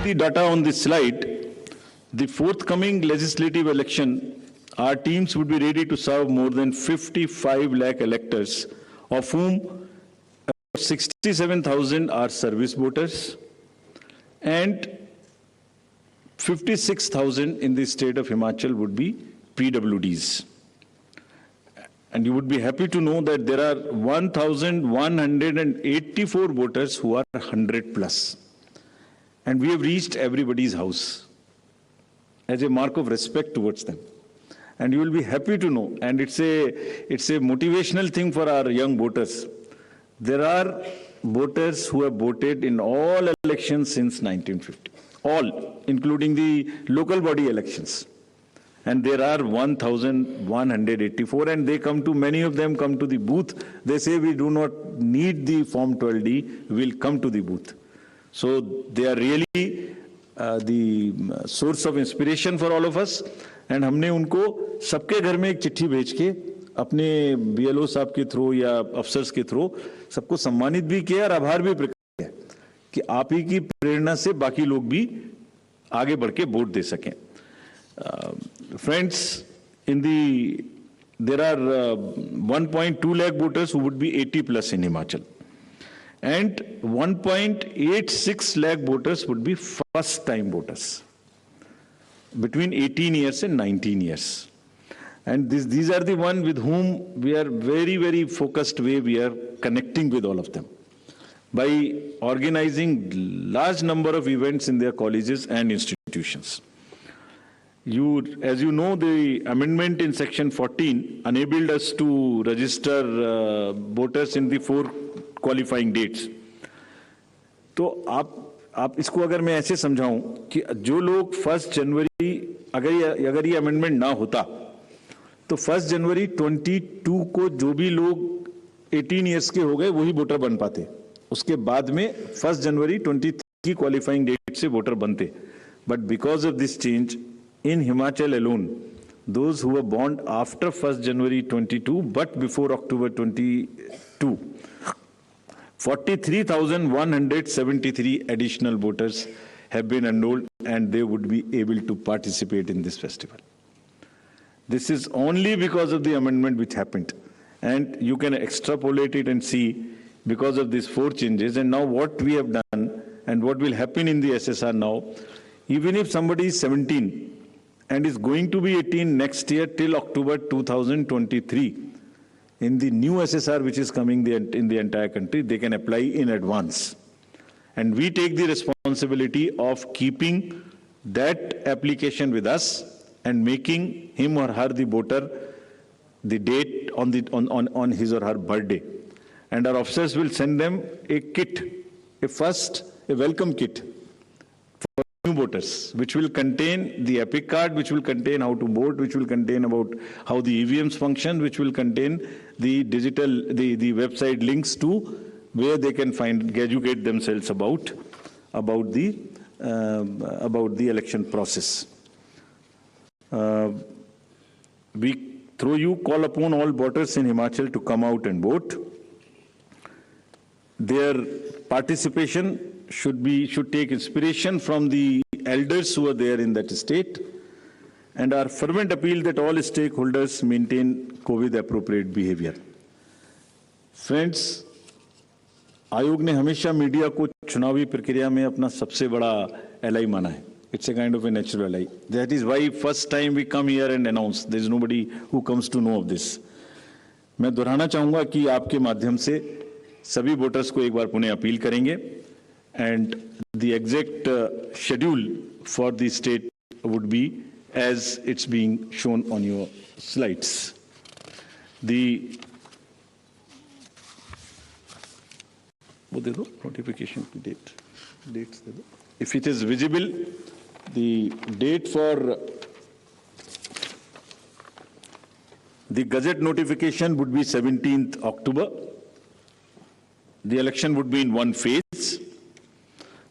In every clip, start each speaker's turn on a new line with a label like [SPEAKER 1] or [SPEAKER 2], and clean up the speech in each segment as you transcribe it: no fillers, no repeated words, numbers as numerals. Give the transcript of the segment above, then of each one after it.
[SPEAKER 1] the data on this slide, the forthcoming legislative election, our teams would be ready to serve more than 55 lakh electors, of whom 67,000 are service voters and 56,000 in the state of Himachal would be PWDs. And you would be happy to know that there are 1,184 voters who are 100 plus. And we have reached everybody's house as a mark of respect towards them. And you will be happy to know, and it's a motivational thing for our young voters. There are voters who have voted in all elections since 1950, all, including the local body elections. And there are 1,184, and they come to, many of them come to the booth. They say, we do not need the Form 12D, we'll come to the booth. So they are really the source of inspiration for all of us. And हमने उनको सबके घर में एक चिट्ठी भेज के अपने BLO साहब के थ्रू या अफसर्स के थ्रू सबको सम्मानित भी किया और आभार भी प्रकट किया कि आप ही की प्रेरणा से बाकी लोग भी आगे बढ़ के वोट दे सकें. Friends, there are 1.2 lakh voters who would be 80 plus in Himachal, and 1.86 lakh voters would be first time voters between 18 years and 19 years. And these are the ones with whom we are very, very focused way we are connecting with all of them by organizing large number of events in their colleges and institutions. As you know, the amendment in section 14 enabled us to register voters in the 4 qualifying dates. तो आप इसको अगर मैं ऐसे समझाऊं कि जो लोग 1 जनवरी अगर ये अमेंडमेंट ना होता तो 1 जनवरी 22 को जो भी लोग 18 इयर्स के हो गए वही वोटर बन पाते. उसके बाद में 1 जनवरी 23 की क्वालिफाइंग डेट से वोटर बनते. But because of this change in Himachal alone, those who were born after 1st January 22 but before October 22, 43,173 additional voters have been enrolled and they would be able to participate in this festival. This is only because of the amendment which happened, and you can extrapolate it and see because of these 4 changes. And now what we have done and what will happen in the SSR now, even if somebody is 17 and is going to be 18 next year till October 2023, in the new SSR which is coming in the entire country, they can apply in advance. And we take the responsibility of keeping that application with us and making him or her the voter the date on his or her birthday. And our officers will send them a kit, a welcome kit for new voters, which will contain the epic card, which will contain how to vote, which will contain about how the EVMs function, which will contain the the website links to where they can educate themselves about the election process. We call upon all voters in Himachal to come out and vote. Their participation should take inspiration from the elders who are there in that state, and our fervent appeal that all stakeholders maintain COVID appropriate behavior. Friends, आयोग ने हमेशा media को चुनावी प्रक्रिया में अपना सबसे बड़ा एलाई माना है. It's a kind of a natural ally. That is why first time we come here and announce. There is nobody who comes to know of this. मैं दोहराना चाहूँगा कि आपके माध्यम से सभी वोटर्स को एक बार पुनः अपील करेंगे. And the exact schedule for the state would be as it's being shown on your slides. वो दे दो notification की dates दे दो. If it is visible, the date for the Gazette notification would be 17th October. The election would be in one phase.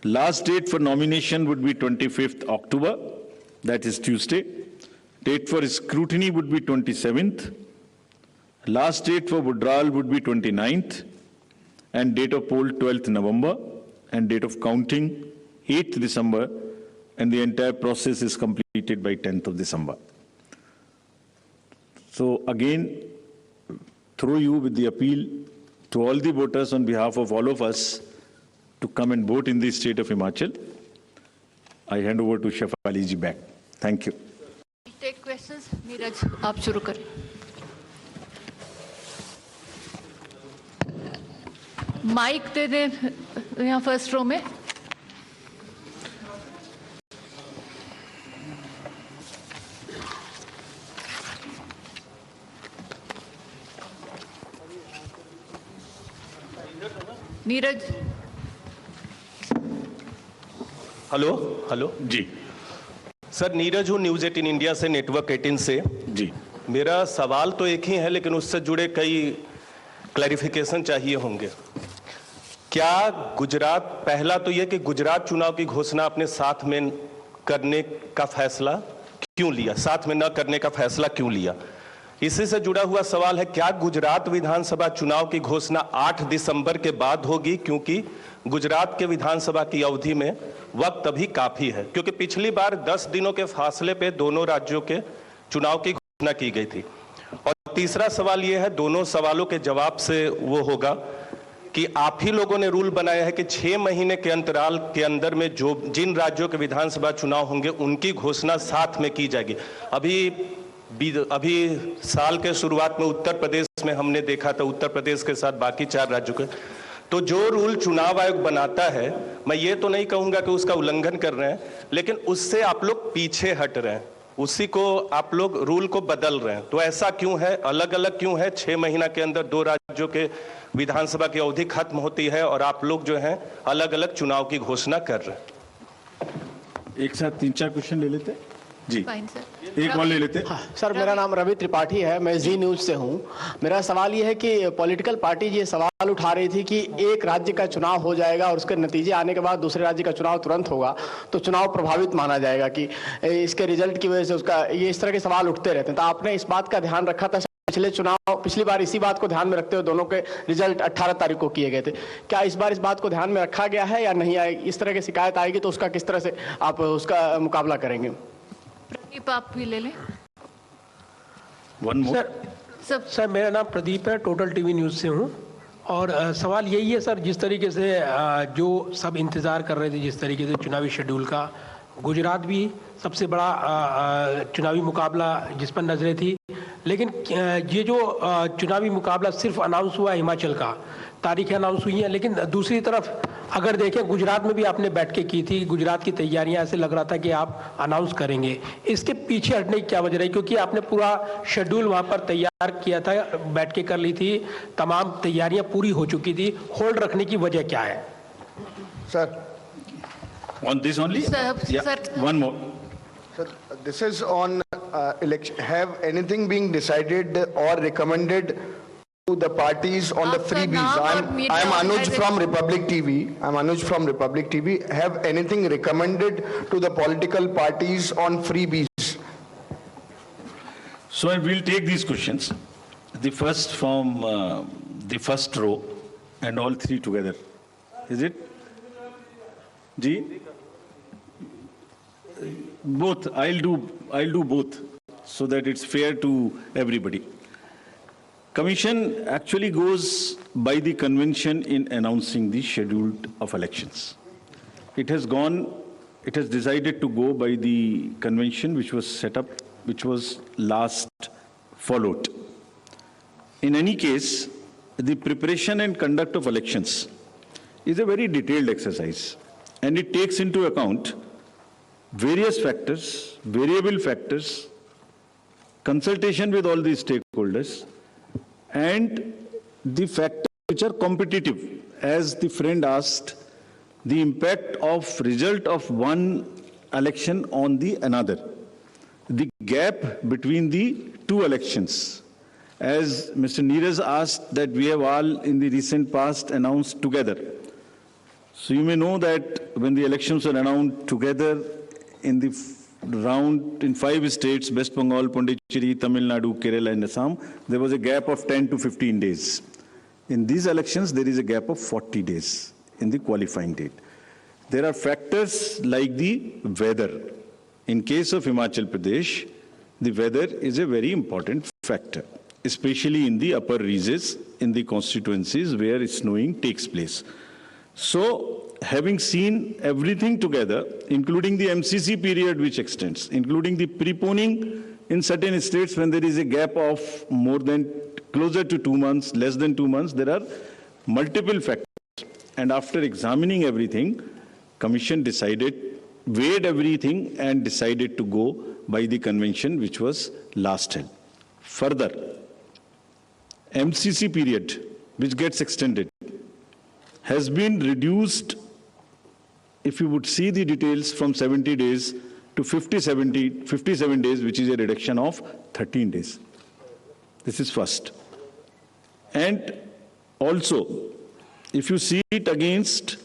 [SPEAKER 1] Last date for nomination would be 25th October, that is Tuesday. Date for scrutiny would be 27th. Last date for withdrawal would be 29th. And date of poll 12th November. And date of counting 8th December and the entire process is completed by 10th of December. So again, through you with the appeal to all the voters on behalf of all of us to come and vote in the state of Himachal, I hand over to Shefali ji back. Thank you.
[SPEAKER 2] Take questions. Neeraj, आप शुरू करें. Mic दे दें यहाँ first row में. Neeraj.
[SPEAKER 3] Hello
[SPEAKER 1] जी
[SPEAKER 3] sir, Neeraj हूँ news 18 India से, network 18 से.
[SPEAKER 1] जी,
[SPEAKER 3] मेरा सवाल तो एक ही है, लेकिन उससे जुड़े कई क्लैरिफिकेशन चाहिए होंगे. क्या गुजरात, पहला तो ये कि गुजरात चुनाव की घोषणा अपने साथ में करने का फैसला क्यों लिया, साथ में न करने का फैसला क्यों लिया? इसी से जुड़ा हुआ सवाल है, क्या गुजरात विधानसभा चुनाव की घोषणा 8 दिसंबर के बाद होगी? क्योंकि गुजरात के विधानसभा की अवधि में वक्त अभी काफी है, क्योंकि पिछली बार 10 दिनों के फासले पे दोनों राज्यों के चुनाव की घोषणा की गई थी. और तीसरा सवाल यह है, दोनों सवालों के जवाब से वो होगा कि आप ही लोगों ने रूल बनाया है कि 6 महीने के अंतराल के अंदर में जो जिन राज्यों के विधानसभा चुनाव होंगे उनकी घोषणा साथ में की जाएगी. अभी साल के शुरुआत में उत्तर प्रदेश में हमने देखा था, उत्तर प्रदेश के साथ बाकी 4 राज्यों के. तो जो रूल चुनाव आयोग बनाता है, मैं ये तो नहीं कहूंगा कि उसका उल्लंघन कर रहे हैं, लेकिन उससे आप लोग पीछे हट रहे हैं, उसी को आप लोग रूल को बदल रहे हैं. तो ऐसा क्यों है, अलग अलग क्यों है? 6 महीना के अंदर 2 राज्यों के विधानसभा की अवधि खत्म होती है और आप लोग जो हैं अलग अलग चुनाव की घोषणा कर रहे हैं.
[SPEAKER 1] एक साथ 3-4 क्वेश्चन ले लेते हैं. जी, एक और ले लेते हैं.
[SPEAKER 4] हाँ, सर, मेरा नाम रवि त्रिपाठी है, मैं जी न्यूज से हूँ. मेरा सवाल ये है कि पॉलिटिकल पार्टी ये सवाल उठा रही थी कि एक राज्य का चुनाव हो जाएगा और उसके नतीजे आने के बाद दूसरे राज्य का चुनाव तुरंत होगा तो चुनाव प्रभावित माना जाएगा, कि इसके रिजल्ट की वजह से उसका, ये इस तरह के सवाल उठते रहते हैं. तो आपने इस बात का ध्यान रखा था पिछली बार इसी बात को ध्यान में रखते हुए दोनों के रिजल्ट 18 तारीख को किए गए थे. क्या इस बार इस बात को ध्यान में रखा गया है या नहीं? इस तरह की शिकायत आएगी तो उसका किस तरह से आप उसका मुकाबला करेंगे?
[SPEAKER 2] प्रदीप, आप भी ले लें.
[SPEAKER 5] सर, मेरा नाम प्रदीप है, टोटल टीवी न्यूज़ से हूँ. और सवाल यही है सर, जिस तरीके से जो सब इंतज़ार कर रहे थे, जिस तरीके से चुनावी शेड्यूल का, गुजरात भी सबसे बड़ा चुनावी मुकाबला जिस पर नजरें थी, लेकिन ये जो चुनावी मुकाबला सिर्फ अनाउंस हुआ है, हिमाचल का तारीखें अनाउंस हुई हैं, लेकिन दूसरी तरफ अगर देखें गुजरात में भी आपने बैठकें की थी, गुजरात की तैयारियां, ऐसे लग रहा था कि आप अनाउंस करेंगे. इसके पीछे हटने की क्या वजह रही? क्योंकि आपने पूरा शेड्यूल वहां पर तैयार किया था, बैठकें कर ली थी, तमाम तैयारियां पूरी हो चुकी थी, होल्ड रखने की वजह क्या है?
[SPEAKER 6] Sir,
[SPEAKER 1] On this only?
[SPEAKER 2] Sir,
[SPEAKER 1] one more.
[SPEAKER 6] Sir, this is on election. Have anything being decided or recommended to the parties on the freebies? I'm Anuj from Republic TV. I'm Anuj from Republic TV. Have anything recommended to the political parties on freebies?
[SPEAKER 1] So I will take these questions. The first from the first row and all 3 together. Is it? Ji? Both. I'll do both so that it's fair to everybody. Commission actually goes by the convention in announcing the schedule of elections. It has decided to go by the convention which was set up, which was last followed. In any case, the preparation and conduct of elections is a very detailed exercise, and it takes into account various factors, variable factors, consultation with all the stakeholders, and the factors which are competitive. As the friend asked, the impact of result of one election on the another, the gap between the 2 elections. As Mr. Neeraj asked, that we have all in the recent past announced together. So you may know that when the elections were announced together in the round in 5 states, West Bengal, Pondicherry, Tamil Nadu, Kerala and Assam, there was a gap of 10 to 15 days. In these elections, there is a gap of 40 days in the qualifying date. There are factors like the weather. In case of Himachal Pradesh, the weather is a very important factor, especially in the upper reaches, in the constituencies where snowing takes place. So, having seen everything together, including the MCC period which extends, including the preponing in certain states when there is a gap of more than, closer to 2 months, less than 2 months, there are multiple factors. And after examining everything, Commission decided, weighed everything and decided to go by the convention which was last held. Further, MCC period, which gets extended, has been reduced, if you would see the details, from 70 days to 57 days, which is a reduction of 13 days. This is first. And also, if you see it against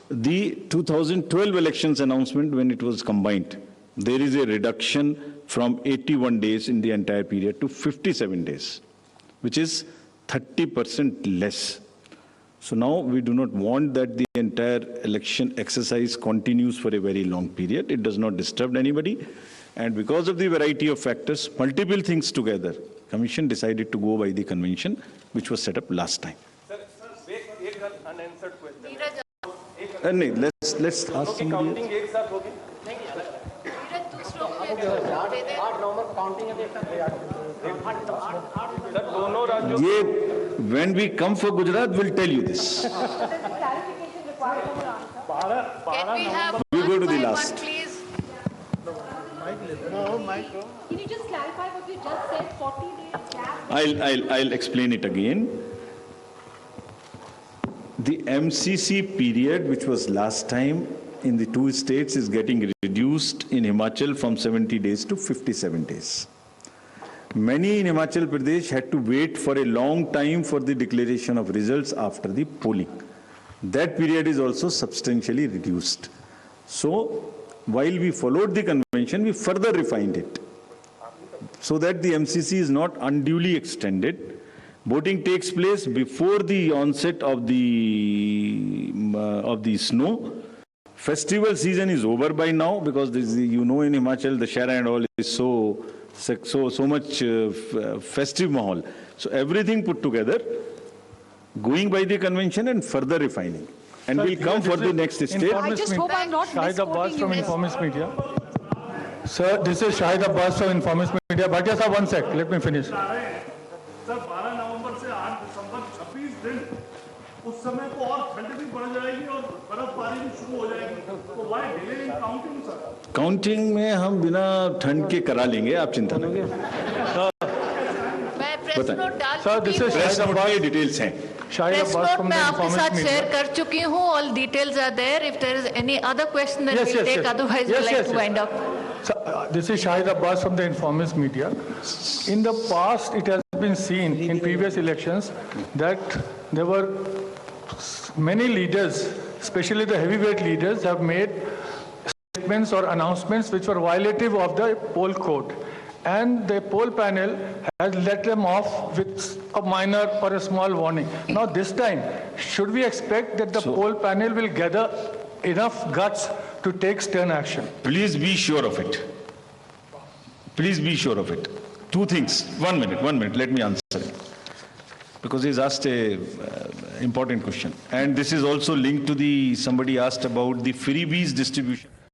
[SPEAKER 1] the 2012 elections announcement when it was combined, there is a reduction from 81 days in the entire period to 57 days, which is 30% less. So now we do not want that the entire election exercise continues for a very long period. It does not disturb anybody. And because of the variety of factors, multiple things together, Commission decided to go by the convention which was set up last time.
[SPEAKER 3] Sir, एक unanswered question.
[SPEAKER 1] नहीं, let's ask somebody else.
[SPEAKER 3] Counting एक साथ होगी? Sir दोनों राज्यों
[SPEAKER 1] ये when we come for Gujarat, we'll tell you this.
[SPEAKER 2] Can we have
[SPEAKER 1] We
[SPEAKER 2] one
[SPEAKER 1] go to the
[SPEAKER 2] by
[SPEAKER 1] last.
[SPEAKER 2] one, please?
[SPEAKER 7] Can you just clarify what you just said? 40 days gap.
[SPEAKER 1] I'll explain it again. The MCC period, which was last time in the two states, is getting reduced in Himachal from 70 days to 57 days. Many in Himachal Pradesh had to wait for a long time for the declaration of results after the polling. That period is also substantially reduced. So, while we followed the convention, we further refined it so that the MCC is not unduly extended. Voting takes place before the onset of the snow. Festival season is over by now because this, you know, in Himachal the Shara and all is so much festive mahal. So everything put together, going by the convention and further refining. And we'll come for the next stage.
[SPEAKER 7] I just hope I'm not
[SPEAKER 8] Shahid Abbas
[SPEAKER 7] misquoting
[SPEAKER 8] from
[SPEAKER 7] you.
[SPEAKER 8] Informist Media. Sir, this is Shahid Abbas from Informist Media. But yes, sir, one sec, let me finish.
[SPEAKER 9] Sir 12 नवंबर से 8 दिसंबर 26 दिन उस समय को और ठंड भी बढ़ जाएगी और बर्फबारी भी शुरू हो जाएगी तो why delay in counting sir
[SPEAKER 1] counting में हम बिना ठंड के करा लेंगे, आप चिंता न करें।
[SPEAKER 2] मैं प्रेस नोट डाल
[SPEAKER 8] Sir, this
[SPEAKER 2] चुकी
[SPEAKER 8] is
[SPEAKER 2] हूँ।
[SPEAKER 1] प्रेस नोट में डिटेल्स हैं।
[SPEAKER 8] Shahid
[SPEAKER 2] press
[SPEAKER 8] Abbas
[SPEAKER 2] note
[SPEAKER 8] from
[SPEAKER 2] मैं
[SPEAKER 8] the
[SPEAKER 2] आपके
[SPEAKER 8] Informist
[SPEAKER 2] साथ
[SPEAKER 8] Media.
[SPEAKER 2] शेयर कर चुकी हूँ। All details are there. If there is any other question, then
[SPEAKER 8] Yes,
[SPEAKER 2] we'll
[SPEAKER 8] yes,
[SPEAKER 2] take.
[SPEAKER 8] yes.
[SPEAKER 2] Otherwise,
[SPEAKER 8] Yes,
[SPEAKER 2] we'd like
[SPEAKER 8] yes,
[SPEAKER 2] to
[SPEAKER 8] yes.
[SPEAKER 2] wind up.
[SPEAKER 8] So, this is Shahid Abbas from the Informist Media. In the past, it has been seen in previous elections that there were many leaders, especially the heavyweight leaders, have made statements or announcements which were violative of the poll code. And the poll panel has let them off with a minor or a small warning. Now this time, should we expect that the poll panel will gather enough guts to take stern action?
[SPEAKER 1] Please be sure of it. Please be sure of it. Two things. 1 minute, let me answer it. Because he's asked a important question. And this is also linked to somebody asked about the freebies distribution.